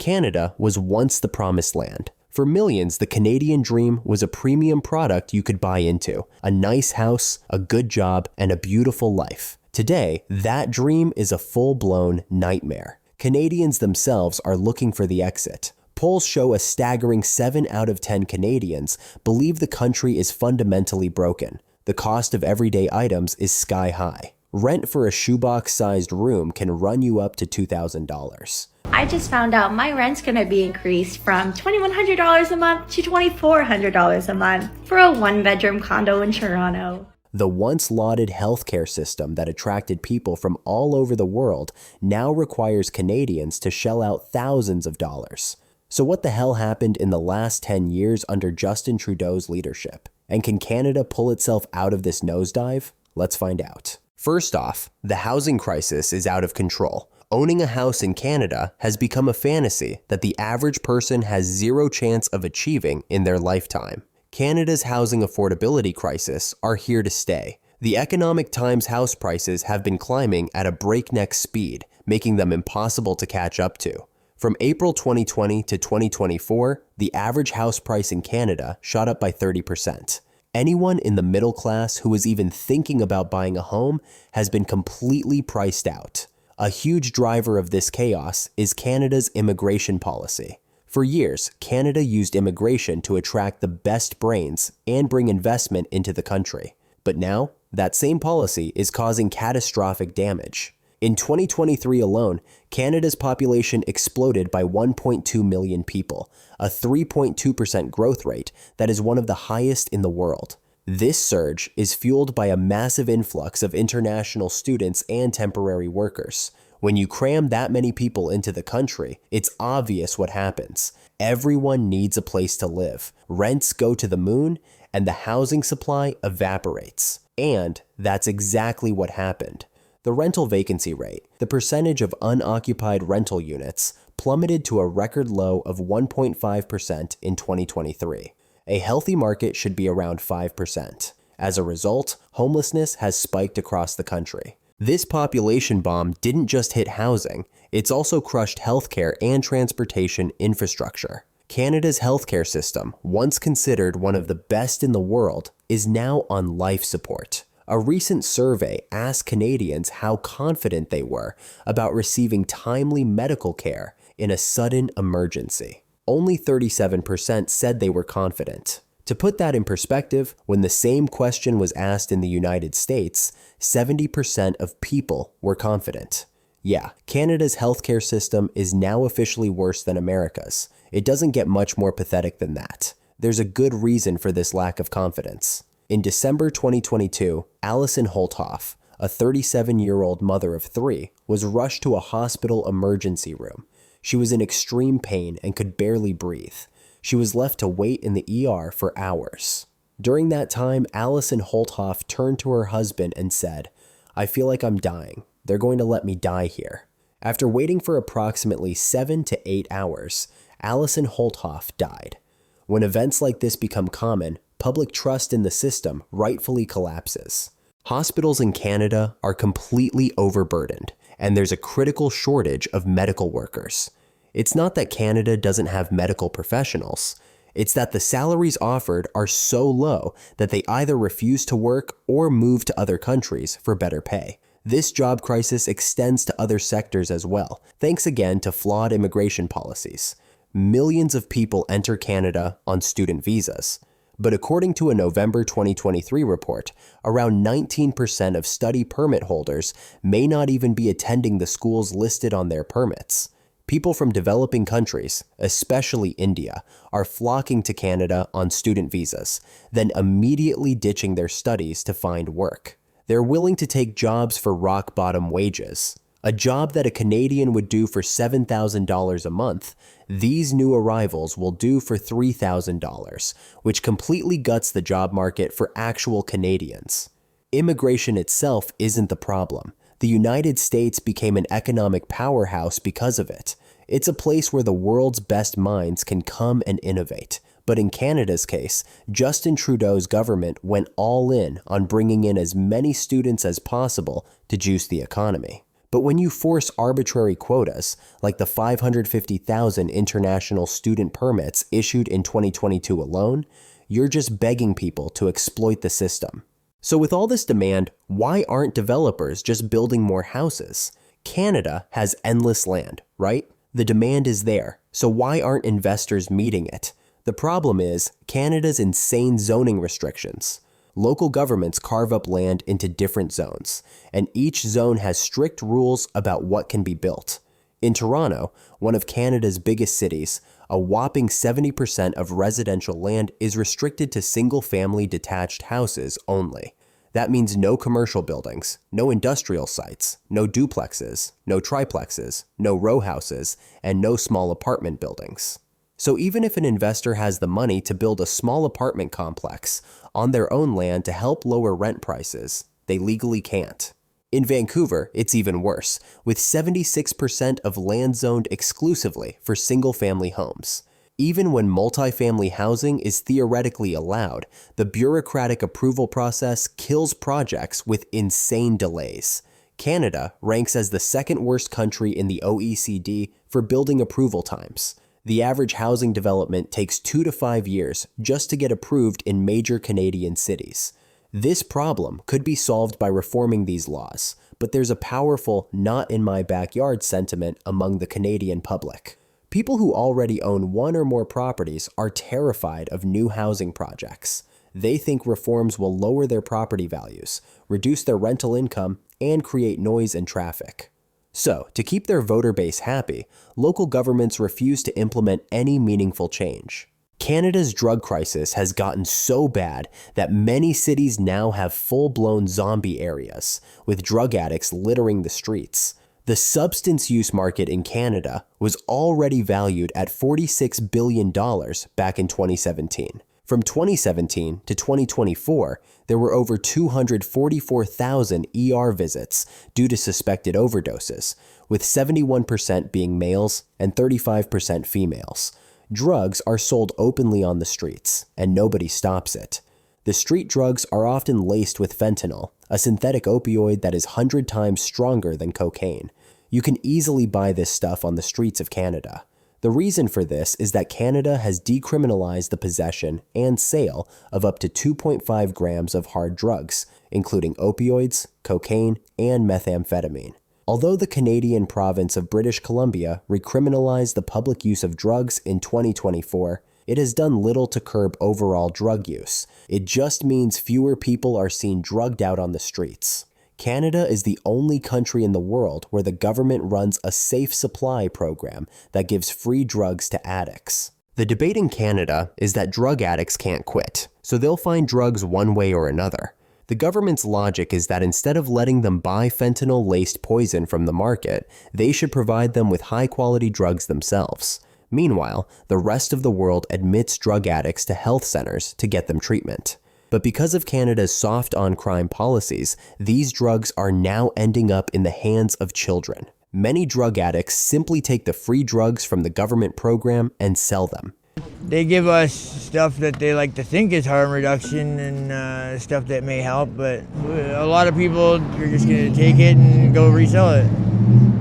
Canada was once the promised land. For millions, the Canadian dream was a premium product you could buy into. A nice house, a good job, and a beautiful life. Today, that dream is a full-blown nightmare. Canadians themselves are looking for the exit. Polls show a staggering 7 out of 10 Canadians believe the country is fundamentally broken. The cost of everyday items is sky high. Rent for a shoebox-sized room can run you up to $2,000. I just found out my rent's gonna be increased from $2,100 a month to $2,400 a month for a one-bedroom condo in Toronto. The once-lauded healthcare system that attracted people from all over the world now requires Canadians to shell out thousands of dollars. So what the hell happened in the last 10 years under Justin Trudeau's leadership? And can Canada pull itself out of this nosedive? Let's find out. First off, the housing crisis is out of control. Owning a house in Canada has become a fantasy that the average person has zero chance of achieving in their lifetime. Canada's housing affordability crisis are here to stay. The Economic Times house prices have been climbing at a breakneck speed, making them impossible to catch up to. From April 2020 to 2024, the average house price in Canada shot up by 30%. Anyone in the middle class who is even thinking about buying a home has been completely priced out. A huge driver of this chaos is Canada's immigration policy. For years, Canada used immigration to attract the best brains and bring investment into the country. But now, that same policy is causing catastrophic damage. In 2023 alone, Canada's population exploded by 1.2 million people, a 3.2% growth rate that is one of the highest in the world. This surge is fueled by a massive influx of international students and temporary workers. When you cram that many people into the country, it's obvious what happens. Everyone needs a place to live. Rents go to the moon, and the housing supply evaporates. And that's exactly what happened. The rental vacancy rate, the percentage of unoccupied rental units, plummeted to a record low of 1.5% in 2023. A healthy market should be around 5%. As a result, homelessness has spiked across the country. This population bomb didn't just hit housing, it's also crushed healthcare and transportation infrastructure. Canada's healthcare system, once considered one of the best in the world, is now on life support. A recent survey asked Canadians how confident they were about receiving timely medical care in a sudden emergency. Only 37% said they were confident. To put that in perspective, when the same question was asked in the United States, 70% of people were confident. Yeah, Canada's healthcare system is now officially worse than America's. It doesn't get much more pathetic than that. There's a good reason for this lack of confidence. In December 2022, Allison Holthoff, a 37-year-old mother of 3, was rushed to a hospital emergency room. She was in extreme pain and could barely breathe. She was left to wait in the ER for hours. During that time, Allison Holthoff turned to her husband and said, "I feel like I'm dying. They're going to let me die here." After waiting for approximately 7 to 8 hours, Allison Holthoff died. When events like this become common, public trust in the system rightfully collapses. Hospitals in Canada are completely overburdened, and there's a critical shortage of medical workers. It's not that Canada doesn't have medical professionals. It's that the salaries offered are so low that they either refuse to work or move to other countries for better pay. This job crisis extends to other sectors as well, thanks again to flawed immigration policies. Millions of people enter Canada on student visas. But according to a November 2023 report, around 19% of study permit holders may not even be attending the schools listed on their permits. People from developing countries, especially India, are flocking to Canada on student visas, then immediately ditching their studies to find work. They're willing to take jobs for rock-bottom wages. A job that a Canadian would do for $7,000 a month, these new arrivals will do for $3,000, which completely guts the job market for actual Canadians. Immigration itself isn't the problem. The United States became an economic powerhouse because of it. It's a place where the world's best minds can come and innovate. But in Canada's case, Justin Trudeau's government went all in on bringing in as many students as possible to juice the economy. But when you force arbitrary quotas, like the 550,000 international student permits issued in 2022 alone, you're just begging people to exploit the system. So with all this demand, why aren't developers just building more houses? Canada has endless land, right? The demand is there, so why aren't investors meeting it? The problem is Canada's insane zoning restrictions. Local governments carve up land into different zones, and each zone has strict rules about what can be built. In Toronto, one of Canada's biggest cities, a whopping 70% of residential land is restricted to single-family detached houses only. That means no commercial buildings, no industrial sites, no duplexes, no triplexes, no row houses, and no small apartment buildings. So even if an investor has the money to build a small apartment complex on their own land to help lower rent prices, they legally can't. In Vancouver, it's even worse, with 76% of land zoned exclusively for single-family homes. Even when multifamily housing is theoretically allowed, the bureaucratic approval process kills projects with insane delays. Canada ranks as the second worst country in the OECD for building approval times. The average housing development takes 2 to 5 years just to get approved in major Canadian cities. This problem could be solved by reforming these laws, but there's a powerful not in my backyard sentiment among the Canadian public. People who already own one or more properties are terrified of new housing projects. They think reforms will lower their property values, reduce their rental income, and create noise and traffic. So, to keep their voter base happy, local governments refuse to implement any meaningful change. Canada's drug crisis has gotten so bad that many cities now have full-blown zombie areas, with drug addicts littering the streets. The substance use market in Canada was already valued at $46 billion back in 2017. From 2017 to 2024, there were over 244,000 ER visits due to suspected overdoses, with 71% being males and 35% females. Drugs are sold openly on the streets, and nobody stops it. The street drugs are often laced with fentanyl, a synthetic opioid that is 100 times stronger than cocaine. You can easily buy this stuff on the streets of Canada. The reason for this is that Canada has decriminalized the possession and sale of up to 2.5 grams of hard drugs, including opioids, cocaine, and methamphetamine. Although the Canadian province of British Columbia recriminalized the public use of drugs in 2024, it has done little to curb overall drug use. It just means fewer people are seen drugged out on the streets. Canada is the only country in the world where the government runs a safe supply program that gives free drugs to addicts. The debate in Canada is that drug addicts can't quit, so they'll find drugs one way or another. The government's logic is that instead of letting them buy fentanyl-laced poison from the market, they should provide them with high-quality drugs themselves. Meanwhile, the rest of the world admits drug addicts to health centers to get them treatment. But because of Canada's soft on-crime policies, these drugs are now ending up in the hands of children. Many drug addicts simply take the free drugs from the government program and sell them. They give us stuff that they like to think is harm reduction and stuff that may help, but a lot of people are just going to take it and go resell it.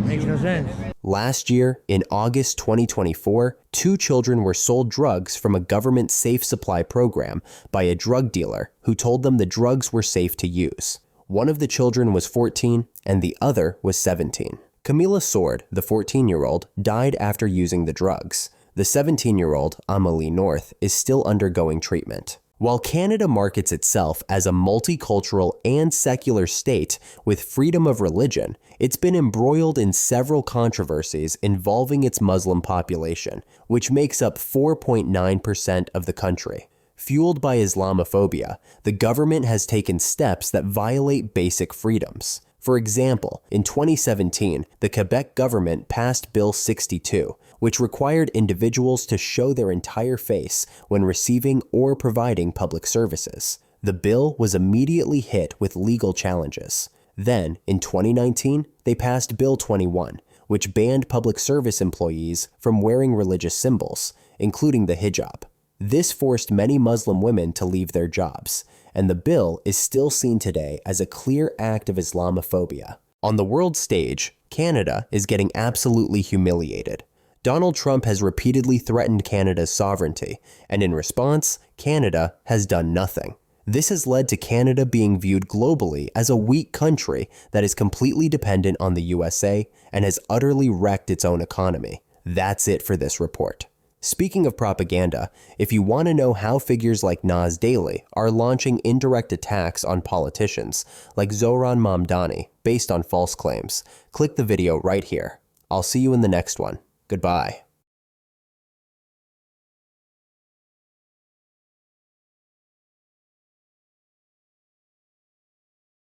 Makes no sense. Last year, in August 2024, 2 children were sold drugs from a government safe supply program by a drug dealer who told them the drugs were safe to use. One of the children was 14 and the other was 17. Camila Sword, the 14-year-old, died after using the drugs. The 17-year-old, Amelie North, is still undergoing treatment. While Canada markets itself as a multicultural and secular state with freedom of religion, it's been embroiled in several controversies involving its Muslim population, which makes up 4.9% of the country. Fueled by Islamophobia, the government has taken steps that violate basic freedoms. For example, in 2017, the Quebec government passed Bill 62, which required individuals to show their entire face when receiving or providing public services. The bill was immediately hit with legal challenges. Then, in 2019, they passed Bill 21, which banned public service employees from wearing religious symbols, including the hijab. This forced many Muslim women to leave their jobs, and the bill is still seen today as a clear act of Islamophobia. On the world stage, Canada is getting absolutely humiliated. Donald Trump has repeatedly threatened Canada's sovereignty, and in response, Canada has done nothing. This has led to Canada being viewed globally as a weak country that is completely dependent on the USA and has utterly wrecked its own economy. That's it for this report. Speaking of propaganda, if you want to know how figures like Nas Daily are launching indirect attacks on politicians like Zohran Mamdani based on false claims, click the video right here. I'll see you in the next one. Goodbye.